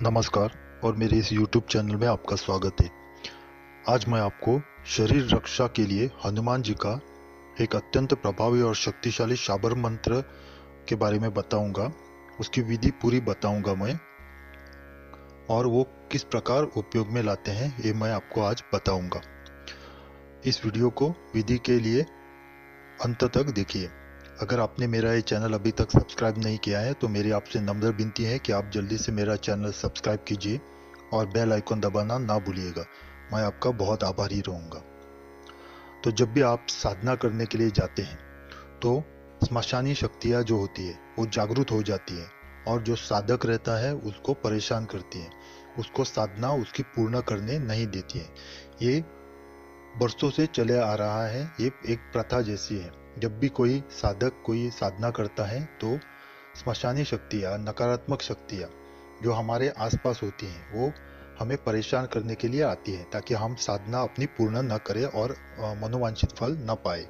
नमस्कार और मेरे इस YouTube चैनल में आपका स्वागत है। आज मैं आपको शरीर रक्षा के लिए हनुमान जी का एक अत्यंत प्रभावी और शक्तिशाली शाबर मंत्र के बारे में बताऊंगा। उसकी विधि पूरी बताऊंगा मैं, और वो किस प्रकार उपयोग में लाते हैं ये मैं आपको आज बताऊंगा। इस वीडियो को विधि के लिए अंत तक देखिए। अगर आपने मेरा ये चैनल अभी तक सब्सक्राइब नहीं किया है तो मेरी आपसे नम्र विनती है कि आप जल्दी से मेरा चैनल सब्सक्राइब कीजिए और बेल आइकन दबाना ना भूलिएगा। मैं आपका बहुत आभारी रहूँगा। तो जब भी आप साधना करने के लिए जाते हैं तो स्मशानी शक्तियाँ जो होती है वो जागृत हो जाती है और जो साधक रहता है उसको परेशान करती है, उसको साधना उसकी पूर्ण करने नहीं देती है। ये बरसों से चले आ रहा है, ये एक प्रथा जैसी है। जब भी कोई साधक कोई साधना करता है तो स्मशानी शक्तियाँ, नकारात्मक शक्तियाँ जो हमारे आसपास होती हैं वो हमें परेशान करने के लिए आती है ताकि हम साधना अपनी पूर्ण न करें और मनोवांछित फल न पाए।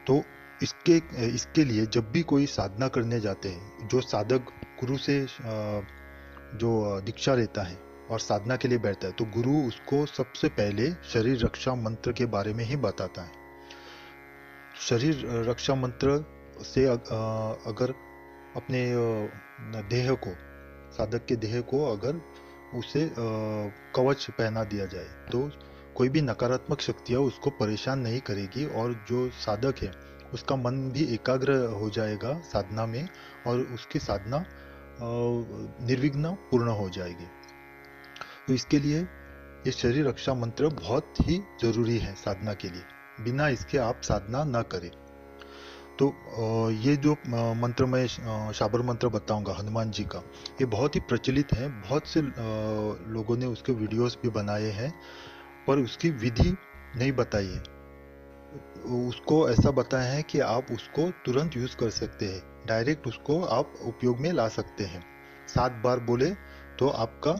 तो इसके लिए जब भी कोई साधना करने जाते हैं, जो साधक गुरु से जो दीक्षा लेता है और साधना के लिए बैठता है तो गुरु उसको सबसे पहले शरीर रक्षा मंत्र के बारे में ही बताता है। शरीर रक्षा मंत्र से अगर अपने देह को, साधक के देह को अगर उसे कवच पहना दिया जाए तो कोई भी नकारात्मक शक्तियाँ उसको परेशान नहीं करेगी और जो साधक है उसका मन भी एकाग्र हो जाएगा साधना में और उसकी साधना निर्विघ्न पूर्ण हो जाएगी। तो इसके लिए ये शरीर रक्षा मंत्र बहुत ही जरूरी है साधना के लिए, बिना इसके आप साधना ना करें। तो ये जो मंत्र मैं शाबर मंत्र बताऊंगा हनुमान जी का, ये बहुत ही प्रचलित है। बहुत से लोगों ने उसके वीडियोस भी बनाए हैं पर उसकी विधि नहीं बताई है। उसको ऐसा बताया है कि आप उसको तुरंत यूज कर सकते हैं, डायरेक्ट उसको आप उपयोग में ला सकते हैं। 7 बार बोले तो आपका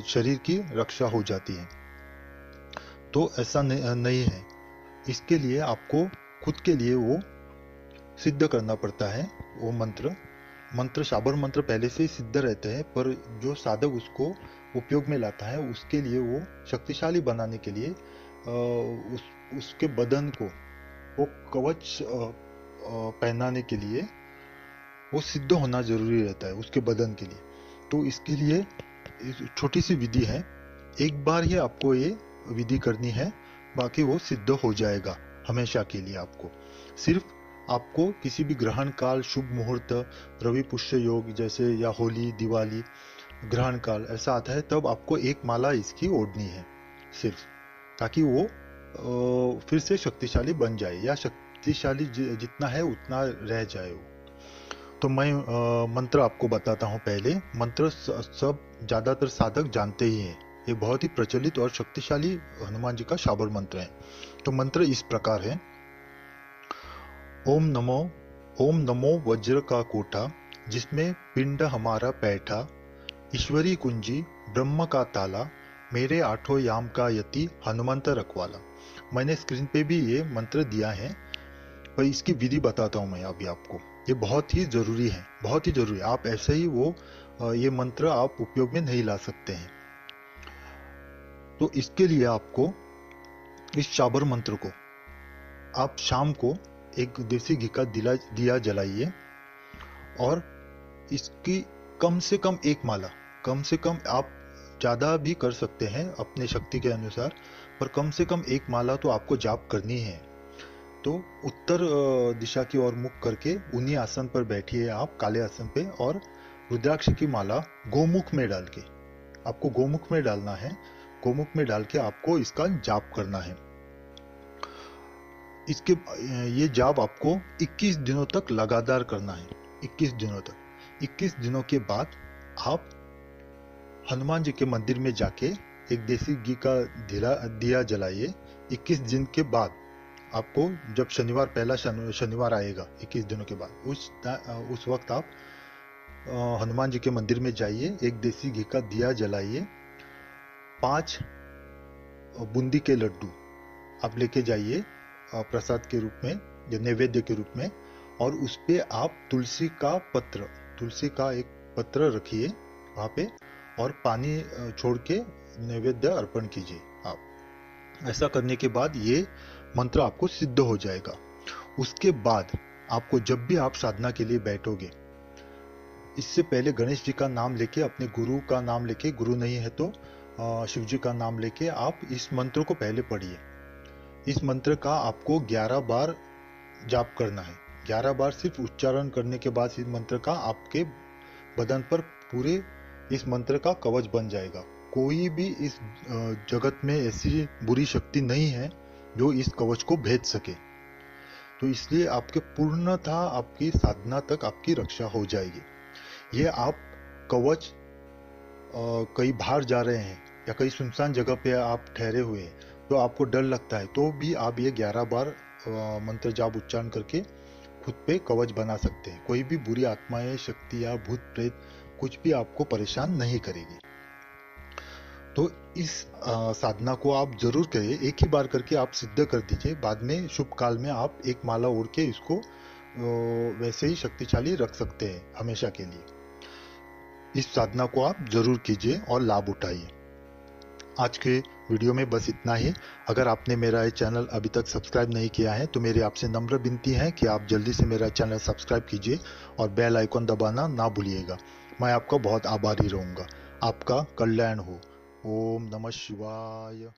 शरीर की रक्षा हो जाती है। तो ऐसा नहीं है। इसके लिए आपको खुद के लिए वो सिद्ध करना पड़ता है। वो मंत्र शाबर मंत्र पहले से ही सिद्ध रहते हैं, पर जो साधक उसको उपयोग में लाता है उसके लिए वो शक्तिशाली बनाने के लिए उसके बदन को वो कवच पहनाने के लिए वो सिद्ध होना जरूरी रहता है उसके बदन के लिए। तो इसके लिए छोटी सी विधि है, एक बार ही आपको ये विधि करनी है, बाकी वो सिद्ध हो जाएगा हमेशा के लिए। आपको सिर्फ आपको किसी भी ग्रहण काल, शुभ मुहूर्त, रवि पुष्य योग जैसे या होली, दिवाली, ग्रहण काल ऐसा आता है तब आपको एक माला इसकी ओढ़नी है सिर्फ, ताकि वो फिर से शक्तिशाली बन जाए या शक्तिशाली जितना है उतना रह जाए वो। तो मैं मंत्र आपको बताता हूँ। पहले मंत्र सब ज्यादातर साधक जानते ही हैं, ये बहुत ही प्रचलित और शक्तिशाली हनुमान जी का शाबर मंत्र है। तो मंत्र इस प्रकार है। ओम नमो वज्र का कोठा, जिसमें पिंड हमारा बैठा, ईश्वरी कुंजी ब्रह्म का ताला, मेरे 8 याम का यति हनुमंत रखवाला। मैंने स्क्रीन पे भी ये मंत्र दिया है, पर इसकी विधि बताता हूँ मैं अभी आपको। ये बहुत ही जरूरी है, बहुत ही जरूरी है। आप ऐसे ही ये मंत्र आप उपयोग में नहीं ला सकते हैं। तो इसके लिए आपको इस शाबर मंत्र को आप शाम को एक देसी घी का दिया जलाइए और इसकी कम से कम एक माला, कम से कम आप ज्यादा भी कर सकते हैं अपने शक्ति के अनुसार, पर कम से कम एक माला तो आपको जाप करनी है। तो उत्तर दिशा की ओर मुख करके उन्हीं आसन पर बैठिए आप, काले आसन पे, और रुद्राक्ष की माला गोमुख में डाल के, आपको गोमुख में डालना है। गोमुख में डाल के आपको इसका जाप करना है। इसके ये जाप आपको 21 दिनों तक लगातार करना है, 21 दिनों तक। 21 दिनों के बाद आप हनुमान जी के मंदिर में जाके एक देसी घी का दिया जलाइए। 21 दिन के बाद आपको, जब शनिवार, पहला शनिवार आएगा 21 दिनों के बाद, उस वक्त आप हनुमान जी के मंदिर में जाइए, एक देसी घी का दिया जलाइए, 5 बूंदी के लड्डू आप लेके जाइए प्रसाद के रूप में या नैवेद्य के रूप में, और उस पे आप तुलसी का पत्र, तुलसी का एक पत्र रखिए वहाँ पे और पानी छोड़ के नैवेद्य अर्पण कीजिए आप। ऐसा करने के बाद ये मंत्र आपको सिद्ध हो जाएगा। उसके बाद आपको जब भी आप साधना के लिए बैठोगे, इससे पहले गणेश जी का नाम लेके, अपने गुरु का नाम लेके, गुरु नहीं है तो शिव जी का नाम लेके आप इस मंत्र को पहले पढ़िए। इस मंत्र का आपको 11 बार जाप करना है। 11 बार सिर्फ उच्चारण करने के बाद इस मंत्र का आपके बदन पर पूरे इस मंत्र का कवच बन जाएगा। कोई भी इस जगत में ऐसी बुरी शक्ति नहीं है जो इस कवच को भेद सके। तो इसलिए आपके पूर्णतः आपकी साधना तक आपकी रक्षा हो जाएगी। ये आप कवच कहीं बाहर जा रहे हैं या कहीं सुनसान जगह पे आप ठहरे हुए हैं तो आपको डर लगता है, तो भी आप ये 11 बार मंत्र जाप उच्चारण करके खुद पे कवच बना सकते हैं। कोई भी बुरी आत्माएं, शक्ति या भूत प्रेत कुछ भी आपको परेशान नहीं करेगी। तो इस साधना को आप जरूर करिए। एक ही बार करके आप सिद्ध कर दीजिए, बाद में शुभ काल में आप एक माला ओढ़ के इसको वैसे ही शक्तिशाली रख सकते हैं हमेशा के लिए। इस साधना को आप जरूर कीजिए और लाभ उठाइए। आज के वीडियो में बस इतना ही। अगर आपने मेरा ये चैनल अभी तक सब्सक्राइब नहीं किया है तो मेरी आपसे नम्र विनती है कि आप जल्दी से मेरा चैनल सब्सक्राइब कीजिए और बेल आइकन दबाना ना भूलिएगा। मैं आपका बहुत आभारी रहूँगा। आपका कल्याण हो। ओम नमः शिवाय।